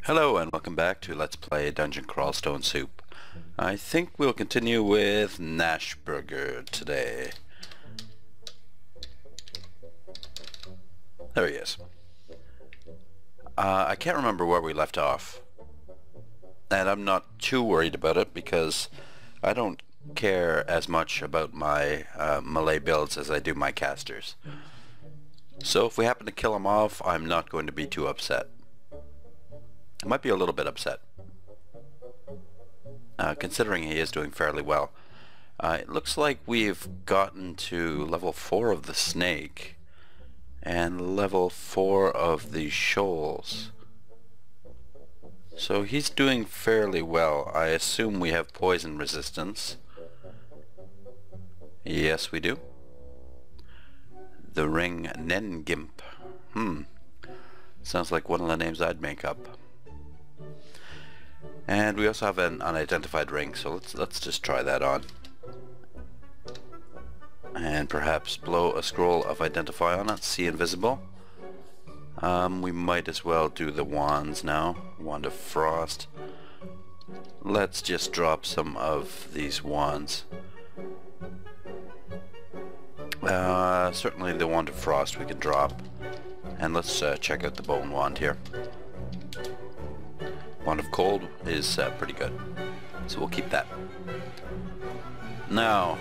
Hello and welcome back to Let's Play Dungeon Crawl Stone Soup. I think we'll continue with Ghashburger today. There he is. I can't remember where we left off. And I'm not too worried about it because I don't care as much about my melee builds as I do my casters. So if we happen to kill him off, I'm not going to be too upset. I might be a little bit upset, considering he is doing fairly well. It looks like we've gotten to level 4 of the snake and level 4 of the shoals. So he's doing fairly well. I assume we have poison resistance. Yes, we do. The ring Nengimp. Sounds like one of the names I'd make up. And we also have an unidentified ring, so let's just try that on. And perhaps blow a scroll of identify on it, see invisible. We might as well do the wands now. Wand of Frost. Let's just drop some of these wands. Certainly the Wand of Frost we can drop. And let's check out the Bone Wand here. Wand of Cold is pretty good, so we'll keep that. Now,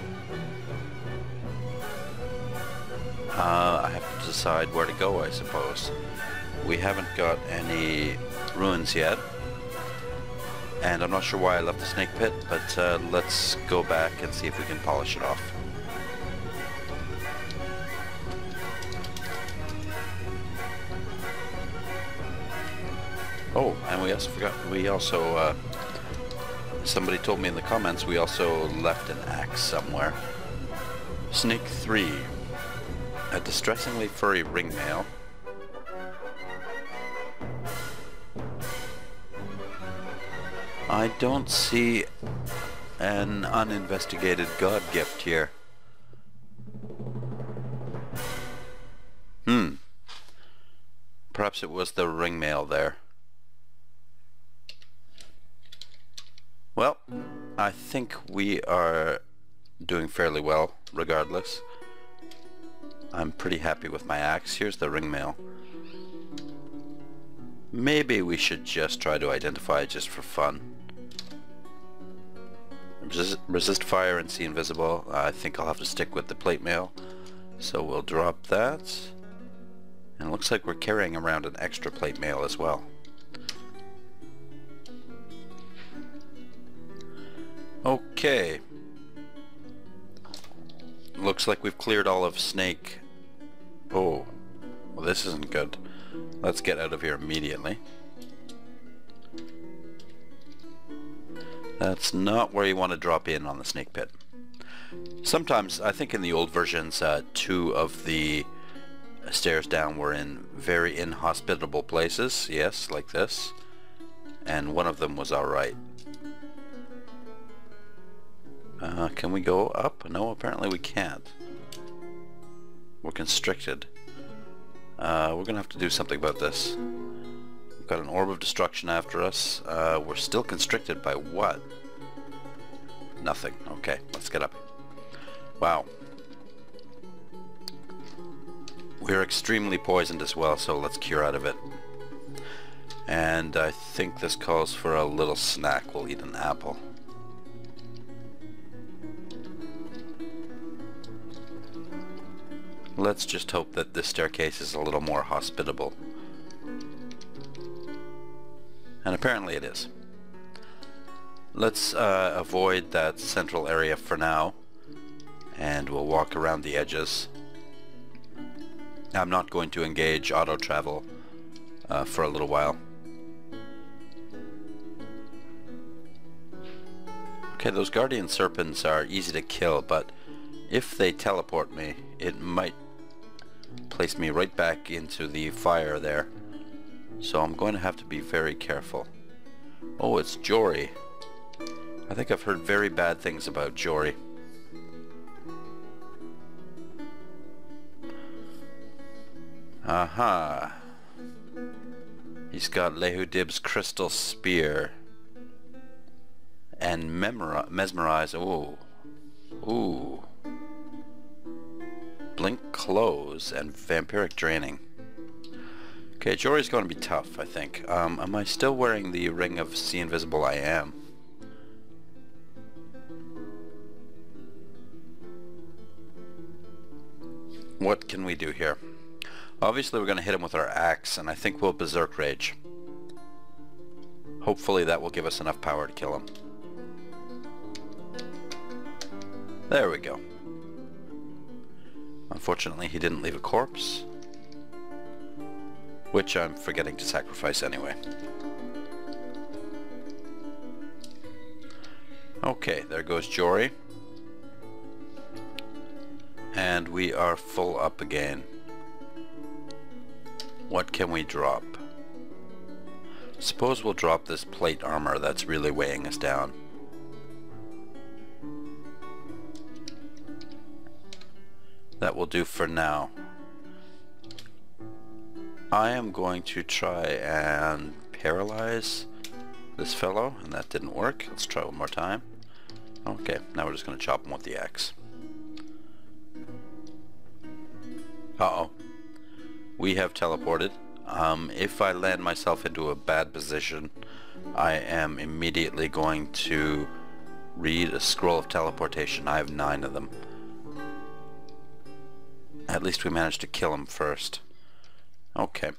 I have to decide where to go, I suppose. We haven't got any ruins yet, and I'm not sure why I left the snake pit, but let's go back and see if we can polish it off. Oh, and we also somebody told me in the comments we also left an axe somewhere. Snake 3. A distressingly furry ringmail. I don't see an uninvestigated god gift here. Perhaps it was the ringmail there. Well, I think we are doing fairly well, regardless. I'm pretty happy with my axe. Here's the ringmail. Maybe we should just try to identify just for fun. Resist fire and see invisible. I think I'll have to stick with the plate mail. So we'll drop that. And it looks like we're carrying around an extra plate mail as well. Okay. Looks like we've cleared all of Snake. Oh, well, this isn't good. Let's get out of here immediately. That's not where you want to drop in on the snake pit. Sometimes, I think in the old versions, 2 of the stairs down were in very inhospitable places. Yes, like this. And one of them was alright. Can we go up? No, apparently we can't. We're constricted. We're gonna have to do something about this. We've got an orb of destruction after us. We're still constricted by what? Nothing. Okay, let's get up. Wow. We're extremely poisoned as well, so let's cure out of it. And I think this calls for a little snack. We'll eat an apple. Let's just hope that this staircase is a little more hospitable. And apparently it is. Let's avoid that central area for now, and we'll walk around the edges. I'm not going to engage auto travel for a little while. Okay, those guardian serpents are easy to kill, but if they teleport me, it might place me right back into the fire there. So I'm going to have to be very careful. Oh, it's Jory. I think I've heard very bad things about Jory. Aha. He's got Lehudib's Crystal Spear. And Mesmerize. Ooh. Ooh. Blink Close and Vampiric Draining. Okay, Jory's going to be tough, I think. Am I still wearing the Ring of See Invisible? I am. What can we do here? Obviously we're going to hit him with our axe, and I think we'll Berserk Rage. Hopefully that will give us enough power to kill him. There we go. Unfortunately he didn't leave a corpse, which I'm forgetting to sacrifice anyway. Okay, there goes Jory. And we are full up again. What can we drop? Suppose we'll drop this plate armor that's really weighing us down. That will do for now. I am going to try and paralyze this fellow, and that didn't work. Let's try one more time. Okay, now we're just going to chop him with the axe. Uh-oh. We have teleported. If I land myself into a bad position, I am immediately going to read a scroll of teleportation. I have 9 of them. At least we managed to kill him first. Okay.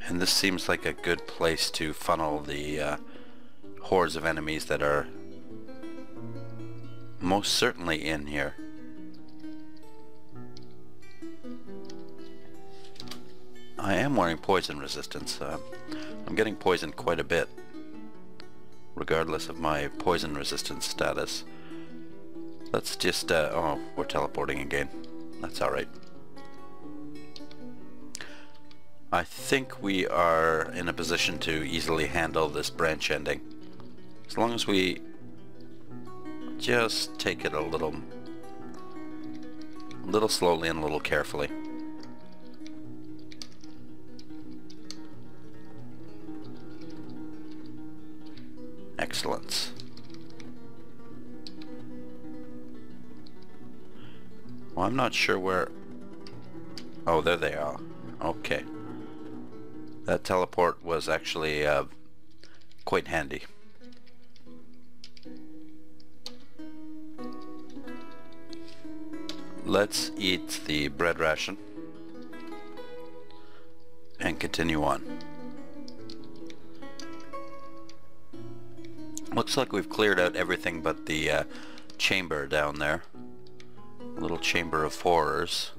And this seems like a good place to funnel the hordes of enemies that are most certainly in here. I am wearing poison resistance. I'm getting poisoned quite a bit, regardless of my poison resistance status. Let's just, oh, we're teleporting again. That's alright. I think we are in a position to easily handle this branch ending. As long as we just take it a little slowly and a little carefully. Excellent. Well, I'm not sure where... Oh, there they are. Okay. That teleport was actually quite handy. Let's eat the bread ration and continue on. Looks like we've cleared out everything but the chamber down there. Little chamber of horrors.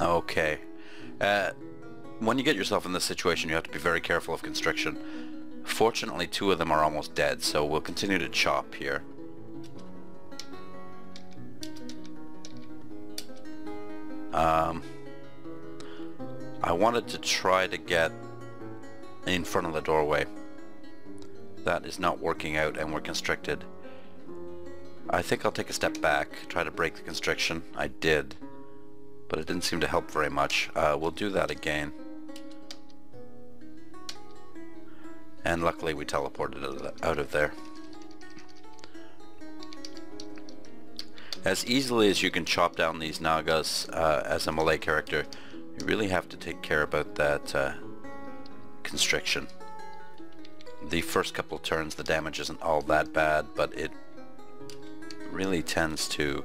Okay. When you get yourself in this situation, you have to be very careful of constriction. Fortunately, 2 of them are almost dead, so we'll continue to chop here. I wanted to try to get in front of the doorway. That is not working out, and we're constricted. I think I'll take a step back, try to break the constriction. I did, but it didn't seem to help very much. We'll do that again. And luckily we teleported out of there. As easily as you can chop down these Nagas as a melee character, you really have to take care about that constriction. The first couple of turns the damage isn't all that bad, but it really tends to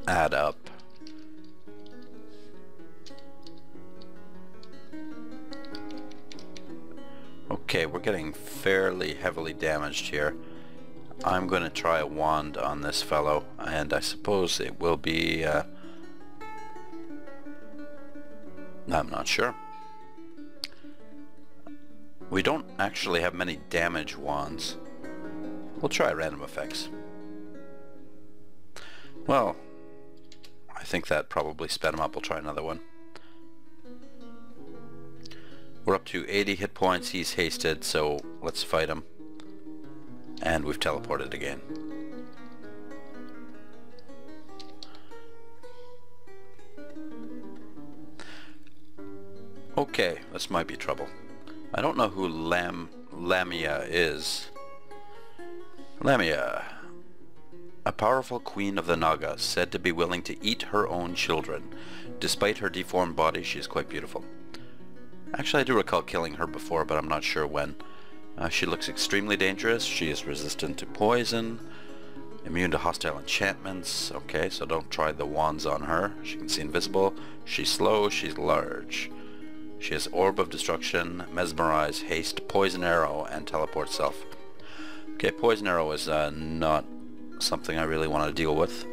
add up. Okay, we're getting fairly heavily damaged here. I'm going to try a wand on this fellow, and I suppose it will be... I'm not sure. We don't actually have many damage wands. We'll try random effects. Well, I think that probably sped him up. We'll try another one. We're up to 80 hit points. He's hasted, so let's fight him. And we've teleported again. Okay, this might be trouble. I don't know who Lamia is. Lamia, a powerful queen of the Naga, said to be willing to eat her own children. Despite her deformed body, she is quite beautiful. Actually, I do recall killing her before, but I'm not sure when. She looks extremely dangerous. She is resistant to poison, immune to hostile enchantments. Okay, so don't try the wands on her. She can see invisible. She's slow. She's large. She has Orb of Destruction, Mesmerize, Haste, Poison Arrow, and Teleport Self. Okay, Poison Arrow is not something I really want to deal with.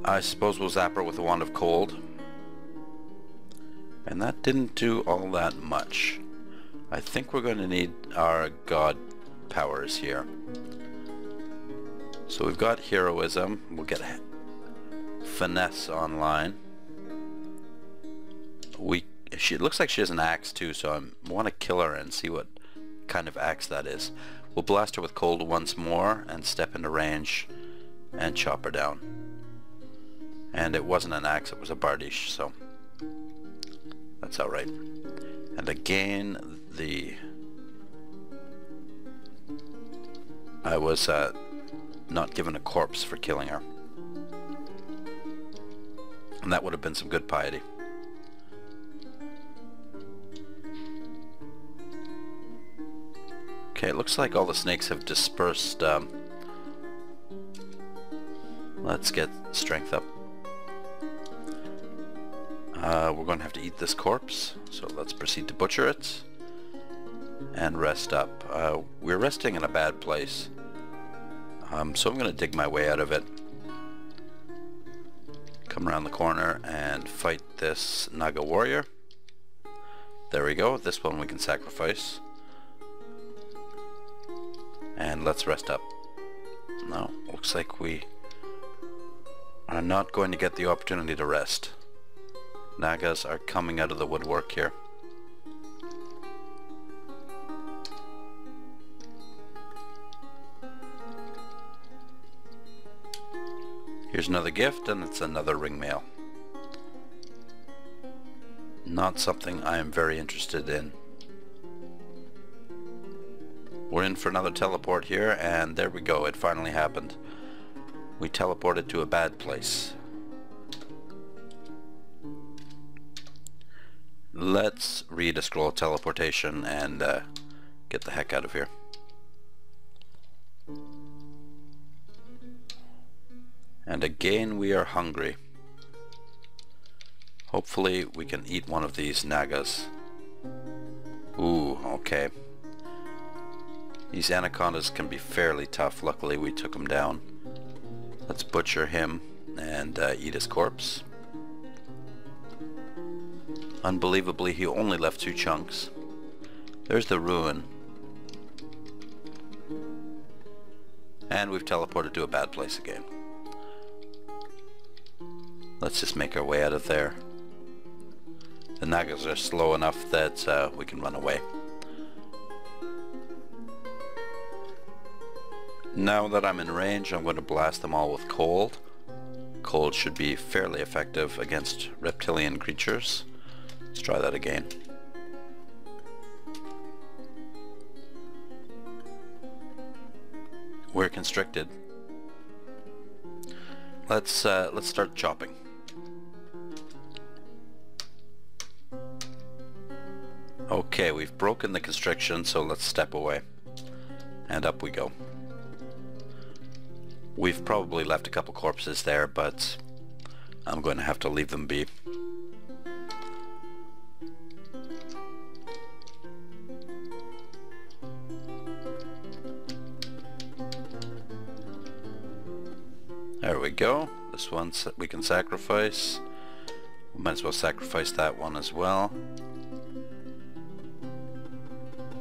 I suppose we'll zap her with a Wand of Cold. And that didn't do all that much. I think we're going to need our god powers here. So we've got Heroism. We'll get Finesse online. It looks like she has an axe too, so I want to kill her and see what kind of axe that is. We'll blast her with Cold once more and step into range and chop her down. And it wasn't an axe, it was a bardiche, so that's alright. And again, I was not given a corpse for killing her. And that would have been some good piety. Okay, it looks like all the snakes have dispersed. Let's get strength up. We're going to have to eat this corpse, so let's proceed to butcher it and rest up. We're resting in a bad place, so I'm going to dig my way out of it. Come around the corner and fight this Naga warrior. There we go. This one we can sacrifice. And let's rest up. No, looks like we are not going to get the opportunity to rest. Nagas are coming out of the woodwork here. Here's another gift, and it's another ring mail. Not something I am very interested in. We're in for another teleport here, and there we go, it finally happened. We teleported to a bad place. Let's read a scroll of teleportation and get the heck out of here. And again we are hungry. Hopefully we can eat one of these Nagas. Ooh, okay. These anacondas can be fairly tough. Luckily we took him down. Let's butcher him and eat his corpse. Unbelievably, he only left 2 chunks. There's the ruin. And we've teleported to a bad place again. Let's just make our way out of there. The Nagas are slow enough that we can run away. Now that I'm in range, I'm going to blast them all with cold. Cold should be fairly effective against reptilian creatures. Let's try that again. We're constricted. Let's start chopping. Okay, we've broken the constriction, so let's step away. And up we go. We've probably left a couple corpses there, but I'm going to have to leave them be. There we go. This one we can sacrifice. We might as well sacrifice that one as well.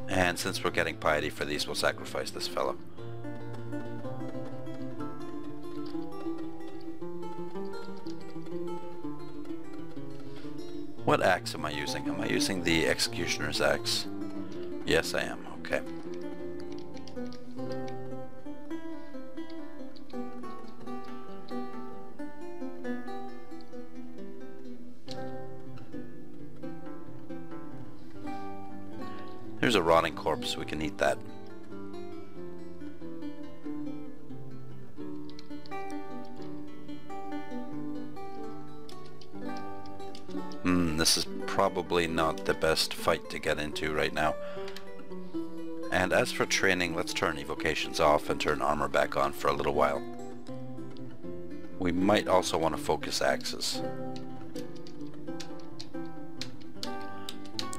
And since we're getting piety for these, we'll sacrifice this fellow. What axe am I using? Am I using the executioner's axe? Yes, I am. Okay. There's a rotting corpse. We can eat that. This is probably not the best fight to get into right now. And as for training, let's turn evocations off and turn armor back on for a little while. We might also want to focus axes.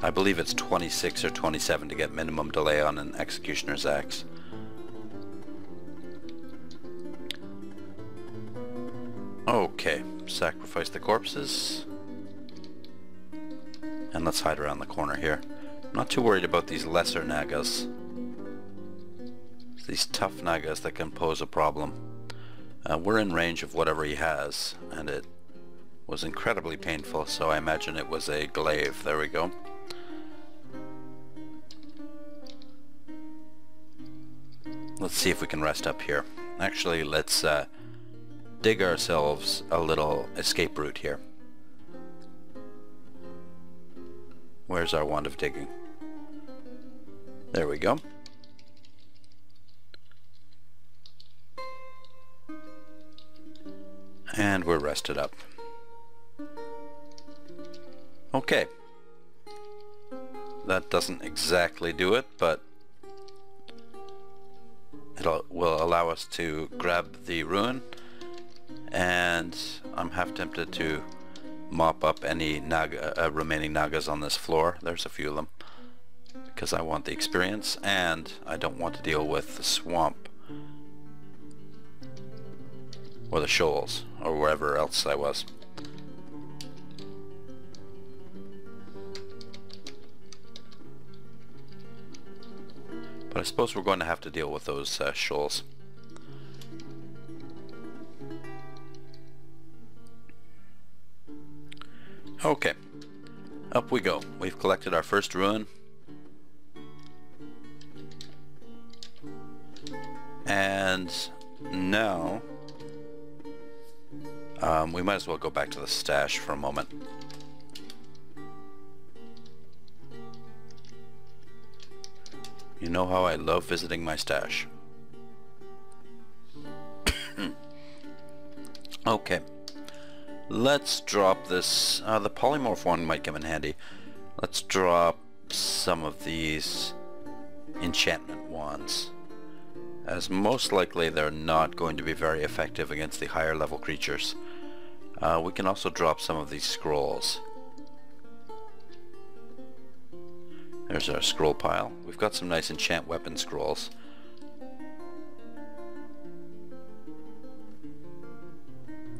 I believe it's 26 or 27 to get minimum delay on an executioner's axe. Okay, sacrifice the corpses. And let's hide around the corner here. I'm not too worried about these lesser nagas. These tough nagas that can pose a problem. We're in range of whatever he has, and it was incredibly painful, so I imagine it was a glaive. There we go. Let's see if we can rest up here. Actually, let's dig ourselves a little escape route here. Where's our wand of digging? There we go. And we're rested up. Okay. That doesn't exactly do it, but will allow us to grab the ruin, and I'm half tempted to mop up any remaining nagas on this floor. There's a few of them, because I want the experience and I don't want to deal with the swamp or the shoals or wherever else I was. But I suppose we're going to have to deal with those shoals. Okay, up we go. We've collected our first ruin. And now we might as well go back to the stash for a moment. You know how I love visiting my stash. Okay. Let's drop this. The polymorph one might come in handy. Let's drop some of these enchantment wands, as most likely they're not going to be very effective against the higher level creatures. We can also drop some of these scrolls. There's our scroll pile. We've got some nice enchant weapon scrolls.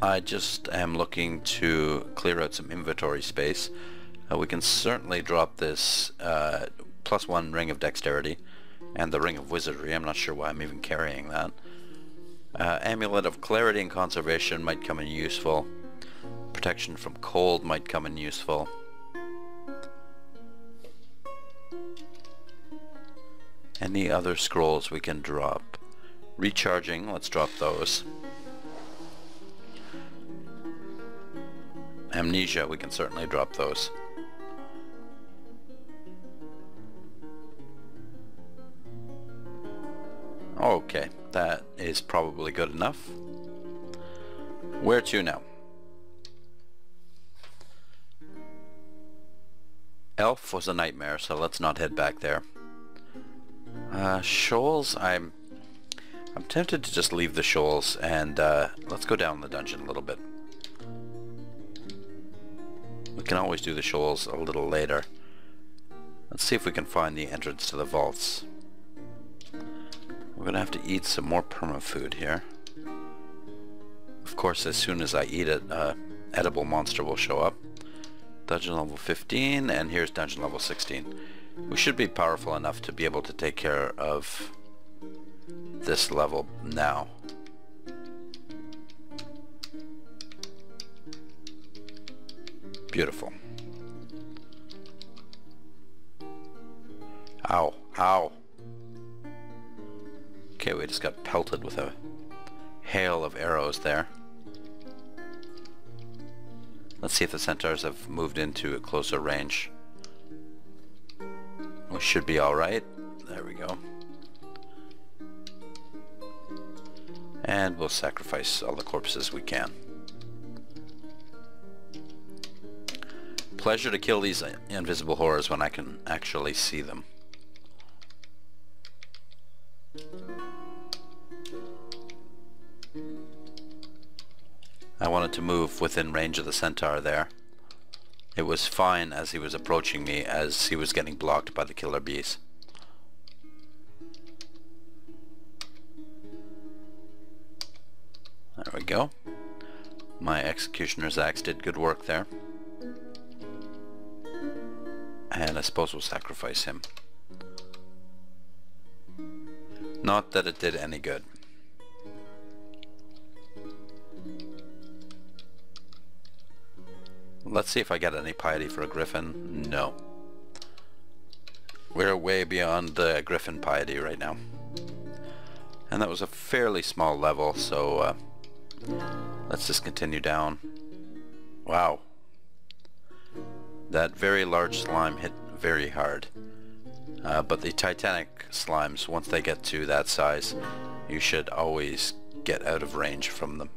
I just am looking to clear out some inventory space. We can certainly drop this +1 ring of dexterity and the ring of wizardry. I'm not sure why I'm even carrying that. Amulet of clarity and conservation might come in useful. Protection from cold might come in useful. Any other scrolls we can drop? Recharging, let's drop those. Amnesia, we can certainly drop those. Okay, that is probably good enough. Where to now? Elf was a nightmare, so let's not head back there. Shoals, I'm tempted to just leave the shoals and let's go down the dungeon a little bit. We can always do the shoals a little later. Let's see if we can find the entrance to the vaults. We're gonna have to eat some more perma food here. Of course, as soon as I eat it, edible monster will show up. Dungeon level 15, and here's dungeon level 16. We should be powerful enough to be able to take care of this level now. Beautiful. Ow, ow. Okay, we just got pelted with a hail of arrows there. Let's see if the centaurs have moved into a closer range. We should be alright. There we go. And we'll sacrifice all the corpses we can. Pleasure to kill these invisible horrors when I can actually see them. I wanted to move within range of the centaur there. It was fine as he was approaching me, as he was getting blocked by the killer bees. There we go. My executioner's axe did good work there. And I suppose we'll sacrifice him. Not that it did any good. Let's see if I get any piety for a griffin. No. We're way beyond the griffin piety right now. And that was a fairly small level, so let's just continue down. Wow. That very large slime hit very hard. But the titanic slimes, once they get to that size, you should always get out of range from them.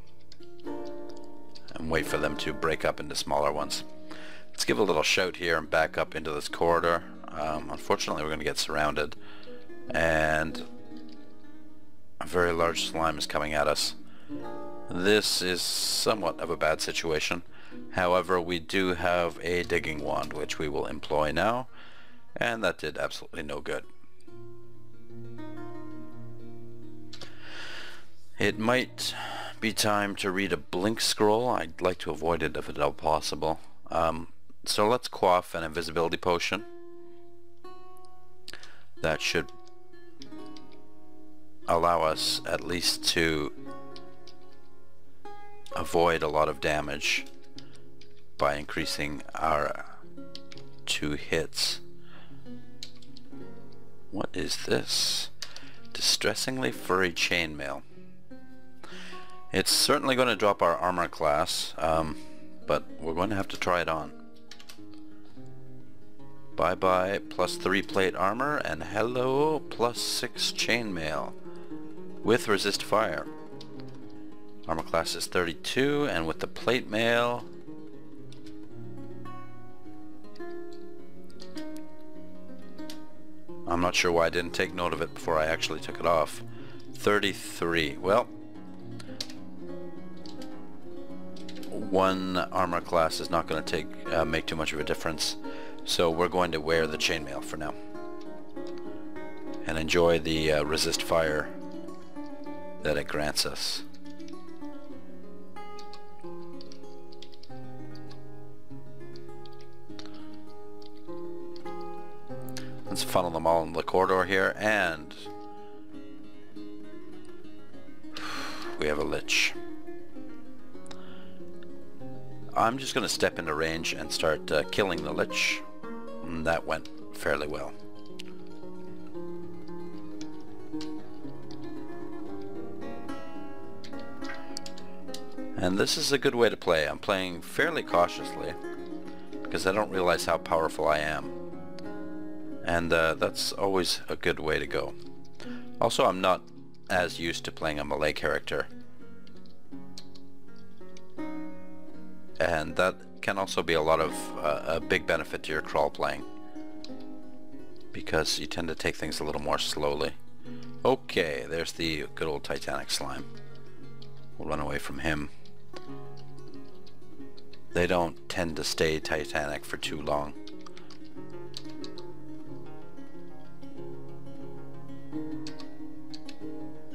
And wait for them to break up into smaller ones. Let's give a little shout here and back up into this corridor. Unfortunately we're going to get surrounded, and a very large slime is coming at us. This is somewhat of a bad situation. However, we do have a digging wand which we will employ now, and that did absolutely no good. It might be time to read a blink scroll. I'd like to avoid it if at all possible. So let's quaff an invisibility potion. That should allow us at least to avoid a lot of damage by increasing our 2 hits. What is this? Distressingly furry chainmail. It's certainly going to drop our armor class, but we're going to have to try it on. Bye bye +3 plate armor, and hello +6 chainmail with resist fire. Armor class is 32, and with the plate mail, I'm not sure why I didn't take note of it before I actually took it off. 33. Well, 1 armor class is not going to make too much of a difference, so we're going to wear the chainmail for now and enjoy the resist fire that it grants us. Let's funnel them all in the corridor here, and we have a lich. I'm just going to step into range and start killing the lich. And that went fairly well. And this is a good way to play. I'm playing fairly cautiously because I don't realize how powerful I am. And that's always a good way to go. Also, I'm not as used to playing a melee character. And that can also be a big benefit to your crawl playing, because you tend to take things a little more slowly. Okay, there's the good old Titanic slime. We'll run away from him. They don't tend to stay Titanic for too long.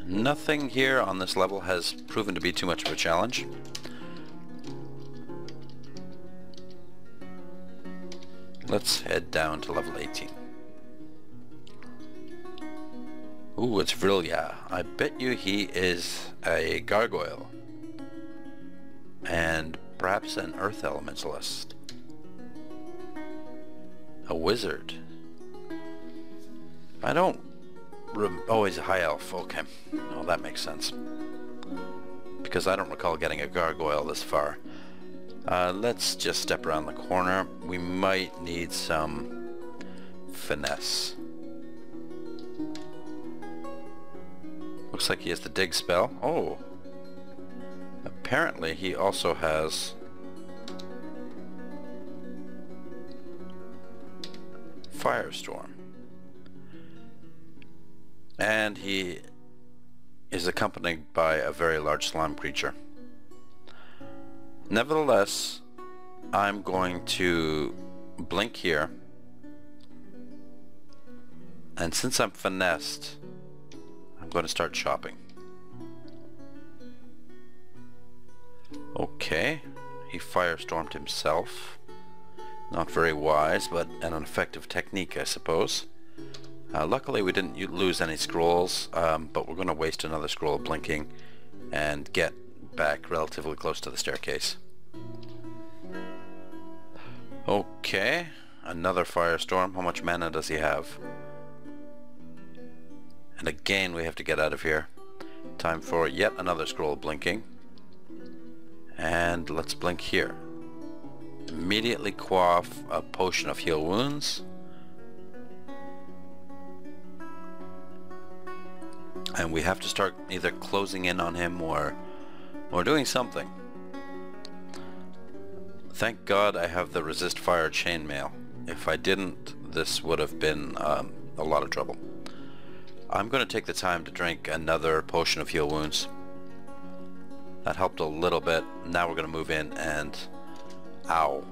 Nothing here on this level has proven to be too much of a challenge. Let's head down to level 18. Ooh, it's Vrilya. I bet you he is a gargoyle. And perhaps an earth elementalist. A wizard. I don't... Oh, he's a high elf. Okay. Oh, that makes sense. Because I don't recall getting a gargoyle this far. Let's just step around the corner. We might need some finesse. Looks like he has the dig spell. Oh. Apparently he also has Firestorm. And he is accompanied by a very large slime creature. Nevertheless, I'm going to blink here. And since I'm finessed, I'm going to start chopping. Okay, he firestormed himself. Not very wise, but an effective technique, I suppose. Luckily we didn't lose any scrolls, but we're going to waste another scroll of blinking and get back relatively close to the staircase. Okay, another firestorm. How much mana does he have? And again we have to get out of here. Time for yet another scroll of blinking. And let's blink here. Immediately quaff a potion of heal wounds. And we have to start either closing in on him or doing something. Thank God I have the resist fire chainmail. If I didn't, this would have been a lot of trouble. I'm going to take the time to drink another potion of heal wounds. That helped a little bit. Now we're going to move in and... Ow.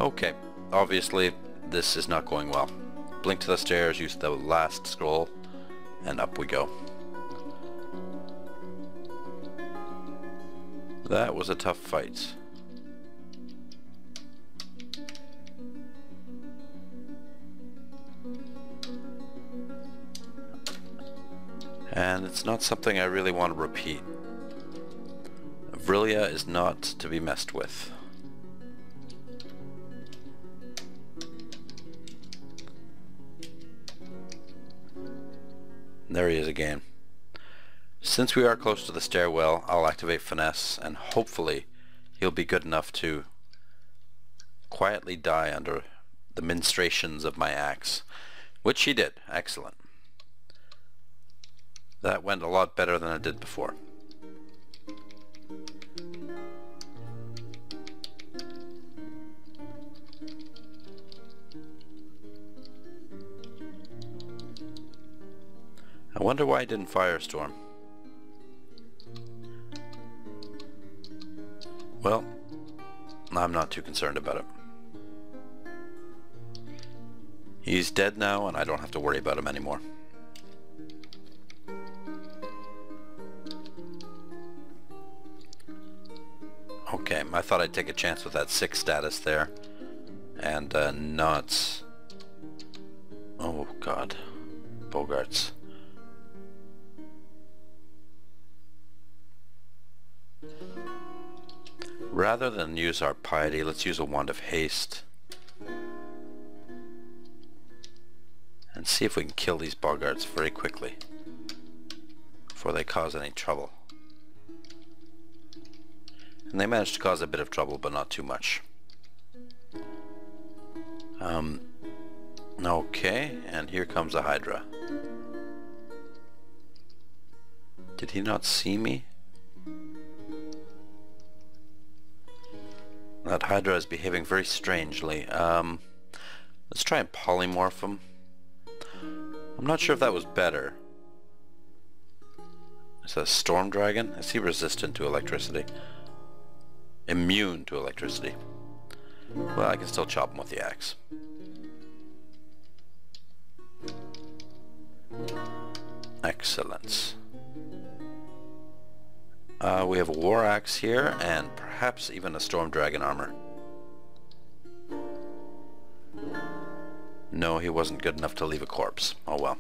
Okay, obviously this is not going well. Blink to the stairs, use the last scroll, and up we go. That was a tough fight. And it's not something I really want to repeat. Vrilia is not to be messed with. There he is again. Since we are close to the stairwell, I'll activate Finesse, and hopefully he'll be good enough to quietly die under the ministrations of my axe. Which he did. Excellent. That went a lot better than it did before. I wonder why I didn't firestorm. Well, I'm not too concerned about it. He's dead now and I don't have to worry about him anymore. Okay, I thought I'd take a chance with that 6 status there. And not... Oh god. Bogarts. Rather than use our piety, let's use a wand of haste. And see if we can kill these Bogarts very quickly. Before they cause any trouble. And they managed to cause a bit of trouble, but not too much. Okay, and here comes a Hydra. Did he not see me? That Hydra is behaving very strangely. Let's try and polymorph him. I'm not sure if that was better. Is that a storm dragon? Is he resistant to electricity? Immune to electricity. Well, I can still chop him with the axe. Excellent. We have a war axe here, and perhaps even a storm dragon armor. No, he wasn't good enough to leave a corpse. Oh well.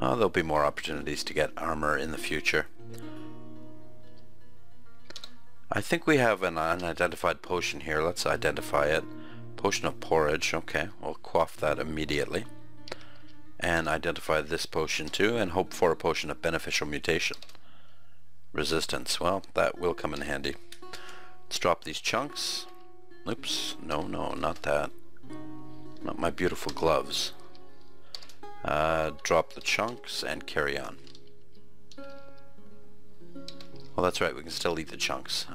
There'll be more opportunities to get armor in the future. I think we have an unidentified potion here. Let's identify it. Potion of porridge. Okay, we'll quaff that immediately. And identify this potion too, and hope for a potion of beneficial mutation. Resistance. Well, that will come in handy. Let's drop these chunks. Oops. No, not that. Not my beautiful gloves. Drop the chunks and carry on. Well, that's right, we can still eat the chunks.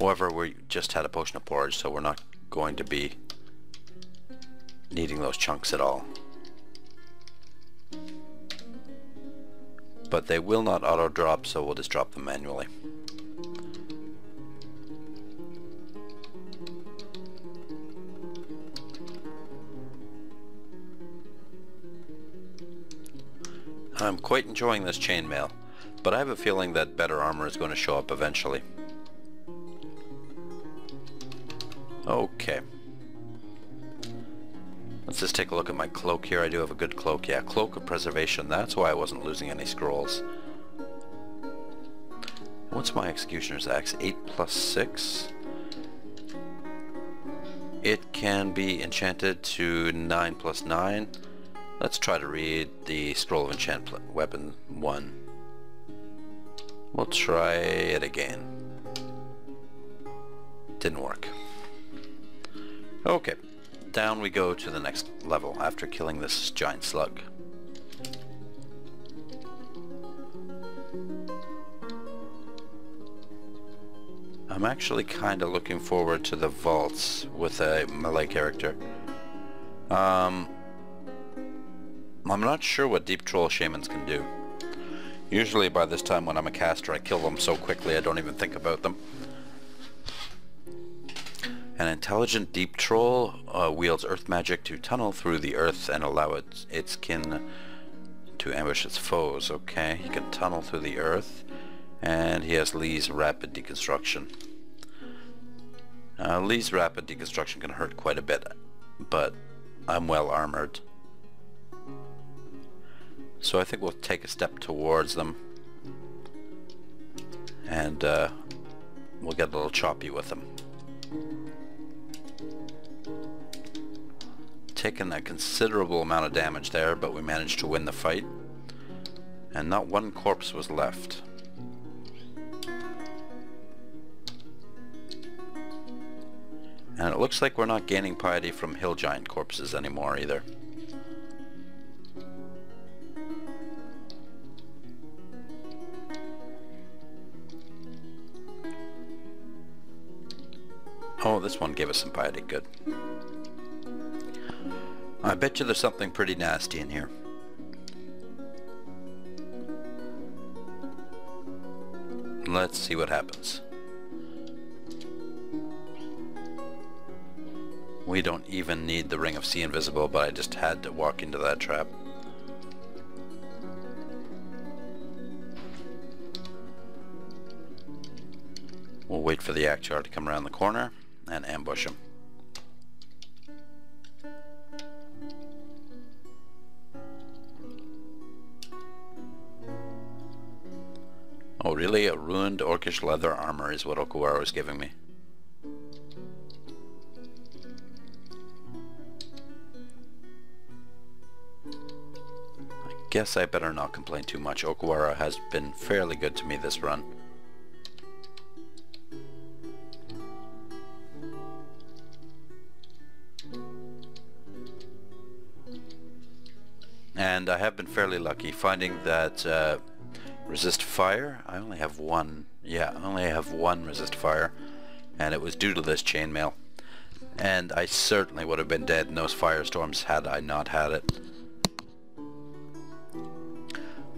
However, we just had a potion of porridge, so we're not going to be needing those chunks at all. But they will not auto-drop, so we'll just drop them manually. I'm quite enjoying this chainmail, but I have a feeling that better armor is going to show up eventually. Okay. Let's just take a look at my cloak here. I do have a good cloak. Yeah, Cloak of Preservation. That's why I wasn't losing any scrolls. What's my Executioner's Axe? 8 plus 6. It can be enchanted to 9 plus 9. Let's try to read the Scroll of Enchant Weapon 1. We'll try it again. Didn't work. Okay, down we go to the next level after killing this giant slug. I'm actually kind of looking forward to the vaults with a melee character. I'm not sure what Deep Troll Shamans can do. Usually by this time when I'm a caster I kill them so quickly I don't even think about them. An intelligent Deep Troll wields earth magic to tunnel through the earth and allow its kin to ambush its foes. Okay, he can tunnel through the earth, and he has Lee's Rapid Deconstruction. Lee's Rapid Deconstruction can hurt quite a bit, but I'm well armored. So I think we'll take a step towards them, and we'll get a little choppy with them. Taken a considerable amount of damage there, but we managed to win the fight, and not one corpse was left. And it looks like we're not gaining piety from hill giant corpses anymore either. Oh, this one gave us some piety, good. I bet you there's something pretty nasty in here. Let's see what happens. We don't even need the Ring of See Invisible, but I just had to walk into that trap. We'll wait for the Actyar to come around the corner and ambush him. Oh really? A ruined Orcish leather armor is what Okuwara is giving me. I guess I better not complain too much. Okuwara has been fairly good to me this run. And I have been fairly lucky finding that resist fire. I only have one. Yeah, I only have one resist fire, and it was due to this chainmail. And I certainly would have been dead in those firestorms had I not had it.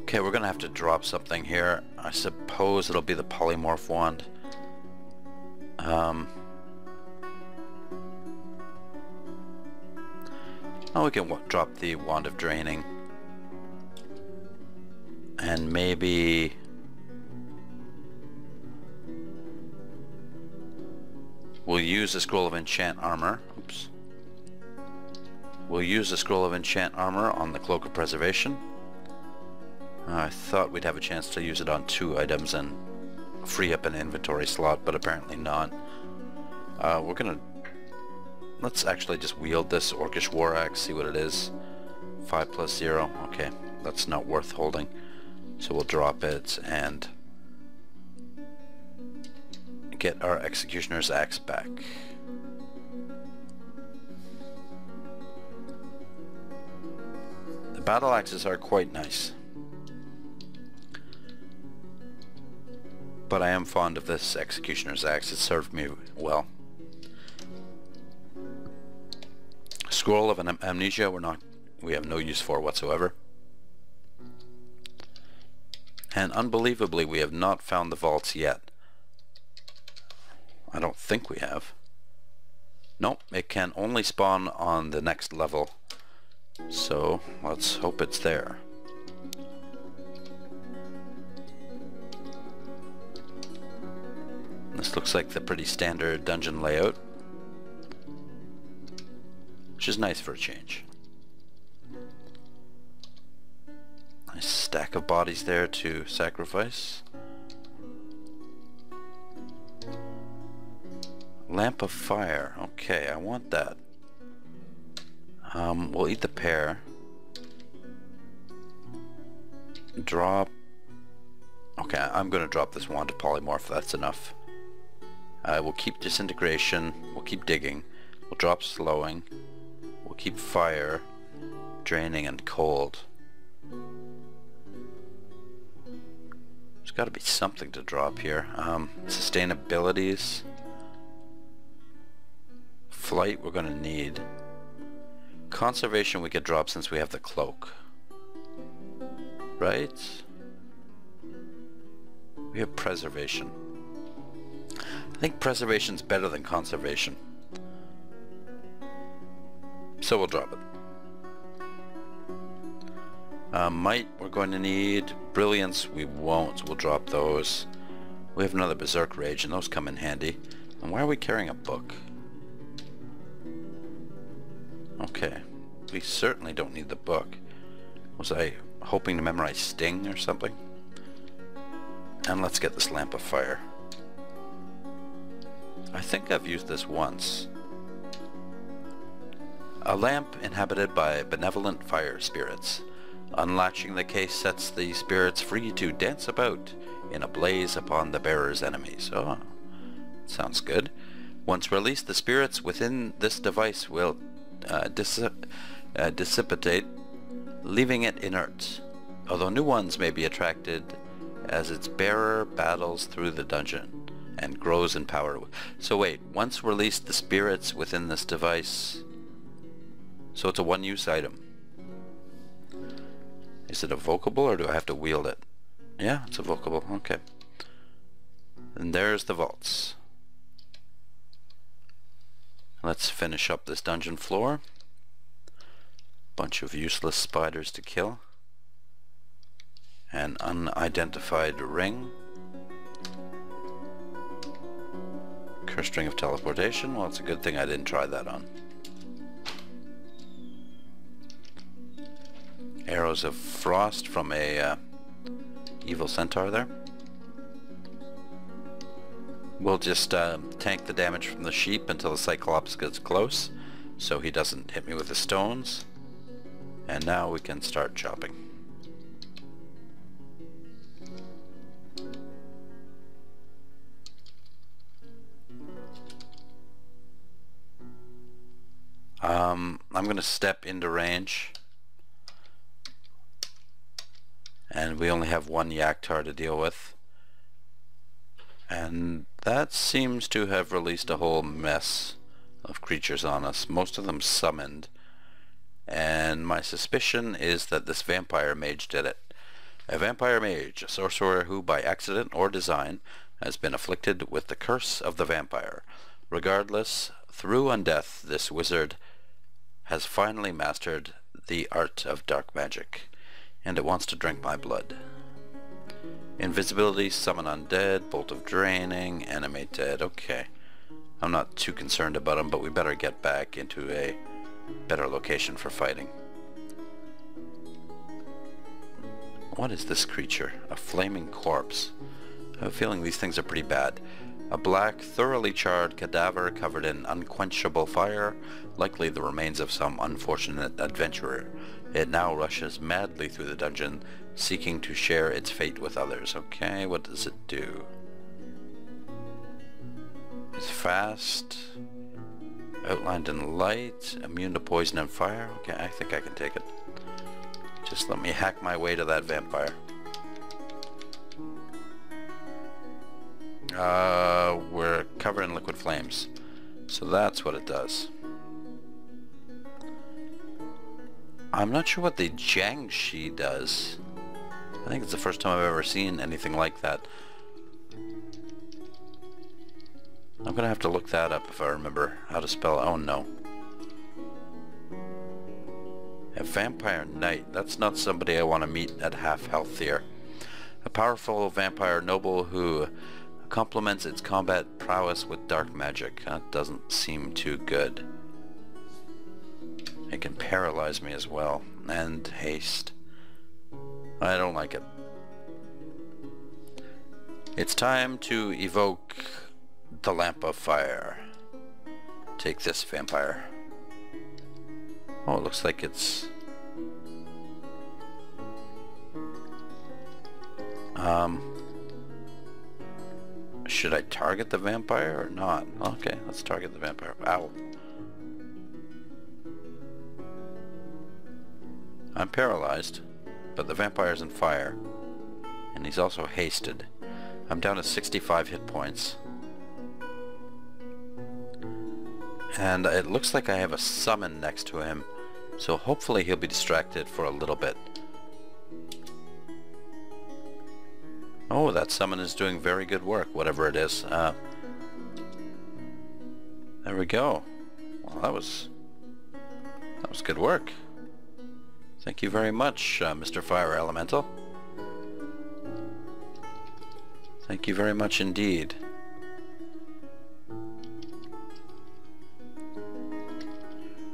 Okay, we're gonna have to drop something here. I suppose it'll be the polymorph wand. Oh, we can drop the wand of draining. And maybe we'll use the scroll of enchant armor. Oops. We'll use the Scroll of Enchant Armor on the Cloak of Preservation. I thought we'd have a chance to use it on 2 items and free up an inventory slot, but apparently not. Let's actually just wield this Orcish War Axe, see what it is. 5+0, okay, that's not worth holding. So we'll drop it and get our Executioner's Axe back. The battle axes are quite nice, but I am fond of this Executioner's Axe. It served me well. Scroll of Amnesia we have no use for whatsoever. And unbelievably, we have not found the vaults yet. I don't think we have. Nope, it can only spawn on the next level. So let's hope it's there. This looks like the pretty standard dungeon layout, which is nice for a change. Nice stack of bodies there to sacrifice. Lamp of Fire. Okay, I want that. We'll eat the pear. Drop. Okay, I'm gonna drop this wand to polymorph. That's enough. We'll keep disintegration. We'll keep digging. We'll drop slowing. We'll keep fire, draining, and cold. There's got to be something to drop here. Sustainabilities. Flight we're going to need. Conservation we could drop since we have the cloak. Right? We have preservation. I think preservation's better than conservation. So we'll drop it. Might we're going to need. Brilliance we won't. We'll drop those. We have another Berserk Rage and those come in handy. And why are we carrying a book? Okay. We certainly don't need the book. Was I hoping to memorize Sting or something? And let's get this Lamp of Fire. I think I've used this once. A lamp inhabited by benevolent fire spirits. Unlatching the case sets the spirits free to dance about in a blaze upon the bearer's enemies. Oh, sounds good. Once released, the spirits within this device will dissipate, leaving it inert, although new ones may be attracted as its bearer battles through the dungeon and grows in power. So wait, once released, the spirits within this device... So it's a one-use item. Is it evocable or do I have to wield it? Yeah, it's evocable. Okay. And there's the vaults. Let's finish up this dungeon floor. Bunch of useless spiders to kill. An unidentified ring. Cursed ring of teleportation. Well, it's a good thing I didn't try that on. Arrows of frost from a evil centaur there. We'll just tank the damage from the sheep until the Cyclops gets close, so he doesn't hit me with the stones. And now we can start chopping. I'm going to step into range. And we only have one Yaktar to deal with. And that seems to have released a whole mess of creatures on us. Most of them summoned. And my suspicion is that this vampire mage did it. A vampire mage, a sorcerer who by accident or design has been afflicted with the curse of the vampire. Regardless, through undeath, this wizard has finally mastered the art of dark magic. And it wants to drink my blood. Invisibility, summon undead, bolt of draining, animate dead. Okay. I'm not too concerned about him, but we better get back into a better location for fighting. What is this creature? A flaming corpse. I have a feeling these things are pretty bad. A black, thoroughly charred cadaver covered in unquenchable fire, likely the remains of some unfortunate adventurer. It now rushes madly through the dungeon, seeking to share its fate with others. Okay, what does it do? It's fast, outlined in light, immune to poison and fire. Okay, I think I can take it. Just let me hack my way to that vampire. We're covered in liquid flames, so that's what it does. I'm not sure what the Jiangshi does. I think it's the first time I've ever seen anything like that. I'm gonna have to look that up if I remember how to spell it. Oh no. A vampire knight. That's not somebody I want to meet at half health here. A powerful vampire noble who complements its combat prowess with dark magic. That doesn't seem too good. It can paralyze me as well. And haste. I don't like it. It's time to evoke the Lamp of Fire. Take this, vampire. Oh, it looks like it's... should I target the vampire or not? Okay, let's target the vampire. Ow. I'm paralyzed, but the vampire's in fire. And he's also hasted. I'm down to 65 hit points. And it looks like I have a summon next to him, so hopefully he'll be distracted for a little bit. Oh, that summon is doing very good work, whatever it is. There we go. Well, that was good work. Thank you very much, Mr. Fire Elemental. Thank you very much indeed.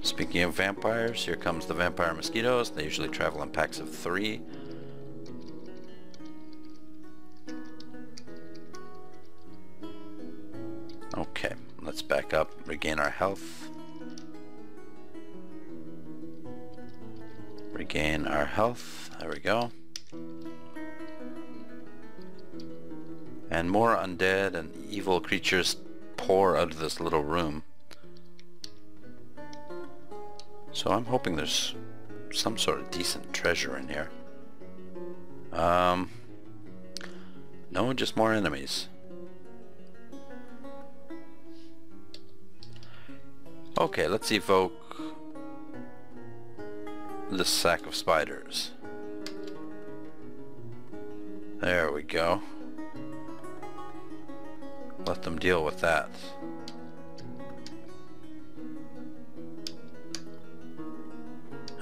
Speaking of vampires, here comes the vampire mosquitoes. They usually travel in packs of 3. Okay, let's back up, regain our health. Regain our health, there we go. And more undead and evil creatures pour out of this little room. So I'm hoping there's some sort of decent treasure in here. No, just more enemies. Okay, let's evoke the sack of spiders. There we go. Let them deal with that.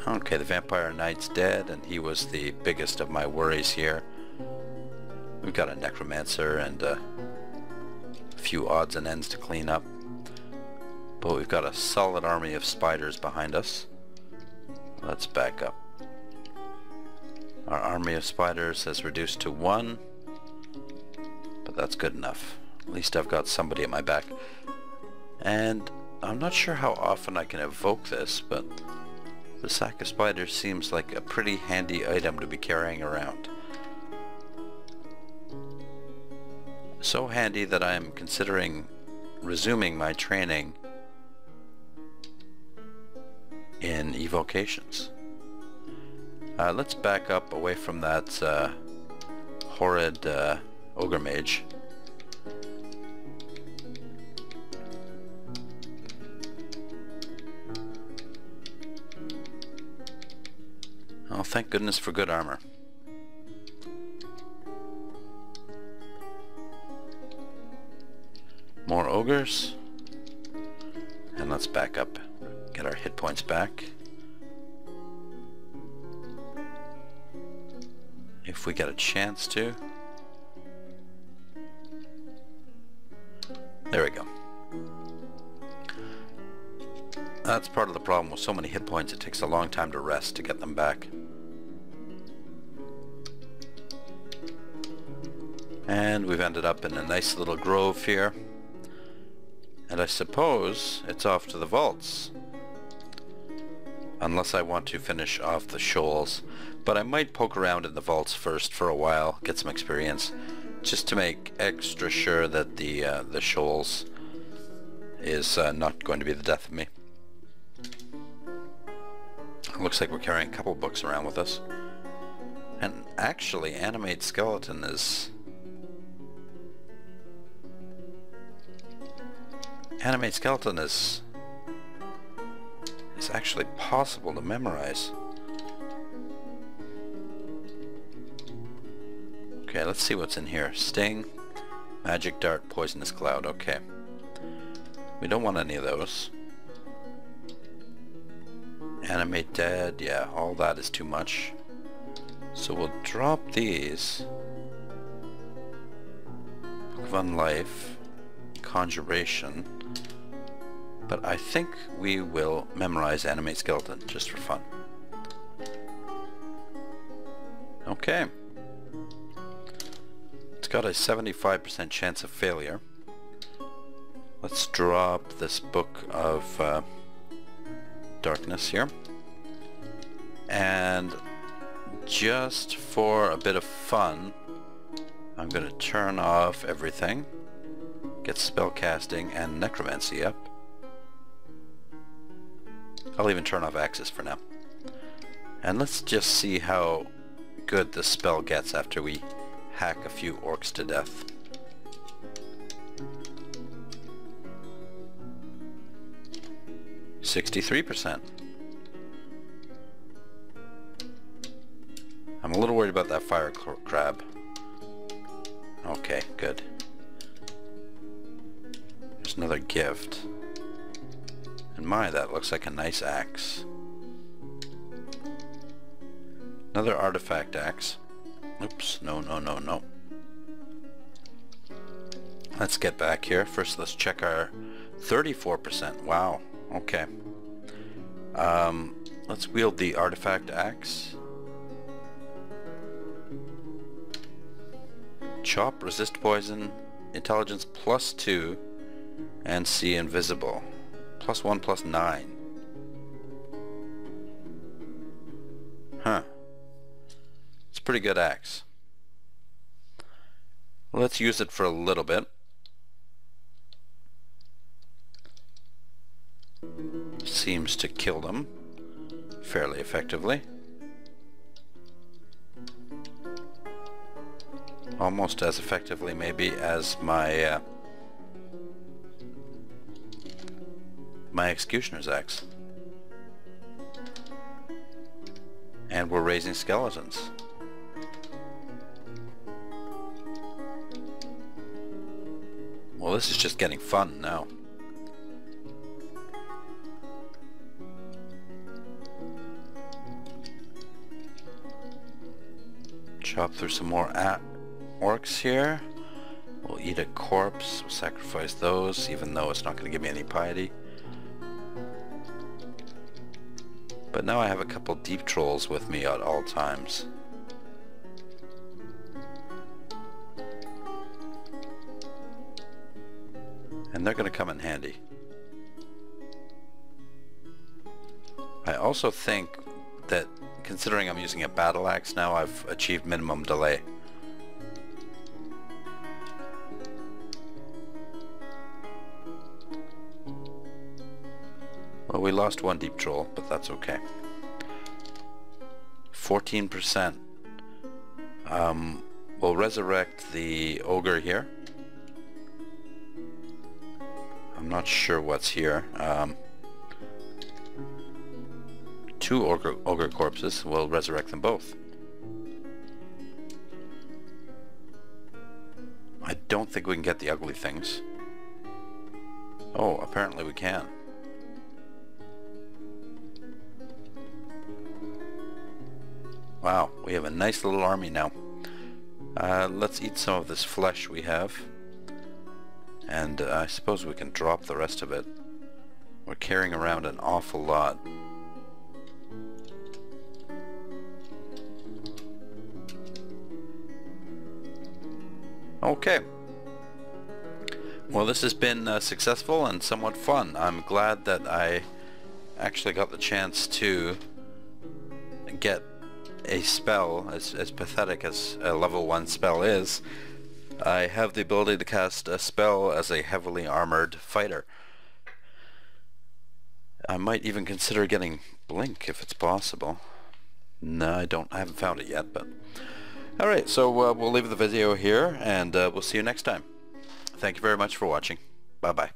Okay, the vampire knight's dead, and he was the biggest of my worries here. We've got a necromancer and a few odds and ends to clean up. But we've got a solid army of spiders behind us. Let's back up. Our army of spiders has reduced to 1, but that's good enough. At least I've got somebody at my back. And I'm not sure how often I can evoke this, but the sack of spiders seems like a pretty handy item to be carrying around. So handy that I am considering resuming my training in evocations. Let's back up away from that horrid ogre mage. Oh, thank goodness for good armor. More ogres. And let's back up. Get our hit points back. If we get a chance to. There we go. That's part of the problem with so many hit points. It takes a long time to rest to get them back. And we've ended up in a nice little grove here. And I suppose it's off to the vaults. Unless I want to finish off the shoals. But I might poke around in the vaults first for a while, get some experience, just to make extra sure that the shoals is not going to be the death of me. Looks like we're carrying a couple books around with us. And actually, Animate Skeleton is... Animate Skeleton is actually possible to memorize. Okay, let's see what's in here. Sting, Magic Dart, Poisonous Cloud. Okay. We don't want any of those. Animate Dead, yeah, all that is too much. So we'll drop these. Book of Unlife, Conjuration. But I think we will memorize Animate Skeleton, just for fun. Okay. It's got a 75% chance of failure. Let's drop this Book of Darkness here. And just for a bit of fun, I'm going to turn off everything. Get spellcasting and necromancy up. I'll even turn off Axis for now. And let's just see how good the spell gets after we hack a few orcs to death. %63%. I'm a little worried about that fire crab. Okay, good. There's another gift. And my, that looks like a nice axe. Another artifact axe. Oops, no, no, no, no. Let's get back here. First, let's check our 34%. Wow, okay. Let's wield the artifact axe. Chop, resist poison, intelligence +2, and see invisible. +1, +9. Huh. It's a pretty good axe. Let's use it for a little bit. Seems to kill them fairly effectively. Almost as effectively maybe as my my executioner's axe. And we're raising skeletons. Well, this is just getting fun now. Chop through some more orcs here. We'll eat a corpse, we'll sacrifice those, even though it's not going to give me any piety. But now I have a couple deep trolls with me at all times. And they're going to come in handy. I also think that, considering I'm using a battle axe now, I've achieved minimum delay. Well, we lost one deep troll, but that's okay. 14%. We'll resurrect the ogre here. I'm not sure what's here. 2 ogre corpses. We'll resurrect them both. I don't think we can get the ugly things. Oh, apparently we can. Wow, we have a nice little army now. Let's eat some of this flesh we have. And I suppose we can drop the rest of it. We're carrying around an awful lot. Okay. Well, this has been successful and somewhat fun. I'm glad that I actually got the chance to get a spell as pathetic as a level 1 spell is. I have the ability to cast a spell as a heavily armored fighter. I might even consider getting Blink if it's possible. No, I haven't found it yet, but... Alright, so we'll leave the video here, and we'll see you next time. Thank you very much for watching. Bye-bye.